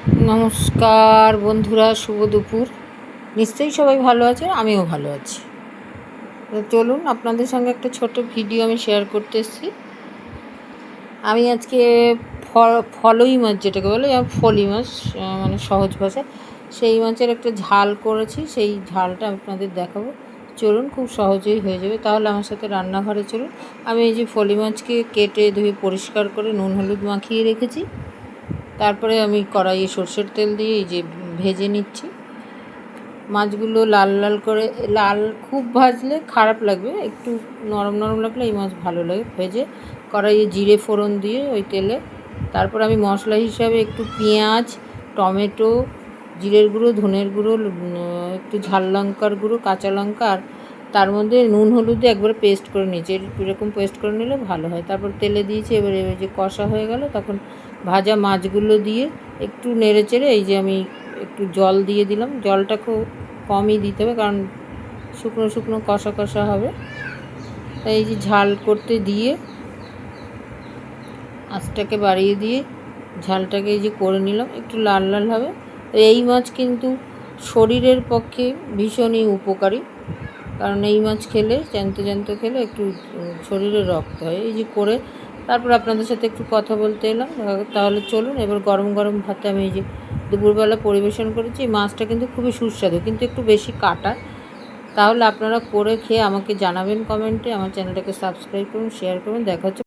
নমস্কার বন্ধুরা, শুভ দুপুর। নিশ্চয়ই সবাই ভালো আছে, আমিও ভালো আছি। তো চলুন আপনাদের সঙ্গে একটা ছোট ভিডিও আমি শেয়ার করতে এসেছি। আমি আজকে ফলই মাছ, যেটাকে বলে ফলি মাছ, মানে সহজ ভাষায় সেই মাছের একটা ঝাল করেছি। সেই ঝালটা আপনাদের দেখাবো। চলুন, খুব সহজেই হয়ে যাবে। তাহলে আমার সাথে রান্নাঘরে চলুন। আমি এই যে ফলি মাছকে কেটে ধুয়ে পরিষ্কার করে নুন হলুদ মাখিয়ে রেখেছি। তারপরে আমি কড়াইয়ে সর্ষের তেল দিয়ে এই যে ভেজে নিচ্ছি মাছগুলো। লাল লাল করে, লাল খুব ভাজলে খারাপ লাগবে, একটু নরম নরম লাগলে এই মাছ ভালো লাগে। ভেজে কড়াইয়ে জিরে ফোড়ন দিয়ে ওই তেলে তারপর আমি মশলা হিসাবে একটু পেঁয়াজ, টমেটো, জিরের গুঁড়ো, ধনের গুঁড়ো, একটু ঝাল লঙ্কার গুঁড়ো, কাঁচা লঙ্কা, আর তার মধ্যে নুন হলুদে একবারে পেস্ট করে নিয়েছি। এরকম পেস্ট করে নিলে ভালো হয়। তারপর তেলে দিয়েছি। এবারে যে কষা হয়ে গেল, তখন ভাজা মাছগুলো দিয়ে একটু নেড়ে চেড়ে এই যে আমি একটু জল দিয়ে দিলাম। জলটা খুব কমই দিতে হবে, কারণ শুকনো শুকনো কষা কষা হবে। তাই এই যে ঝাল করতে দিয়ে আঁচটাকে বাড়িয়ে দিয়ে ঝালটাকে এই যে করে নিলাম, একটু লাল লাল হবে। এই মাছ কিন্তু শরীরের পক্ষে ভীষণই উপকারী, কারণ এই মাছ খেলে, জ্যান্ত জ্যান্ত খেলে একটু শরীরে রক্ত হয়। এই যে করে তারপর আপনাদের সাথে একটু কথা বলতে এলাম। তাহলে চলুন, এবার গরম গরম ভাতে আমি এই যে দুপুরবেলা পরিবেশন করেছি। এই মাছটা কিন্তু খুবই সুস্বাদু, কিন্তু একটু বেশি কাটা। তাহলে আপনারা করে খেয়ে আমাকে জানাবেন কমেন্টে। আমার চ্যানেলটাকে সাবস্ক্রাইব করুন, শেয়ার করুন। দেখা হচ্ছে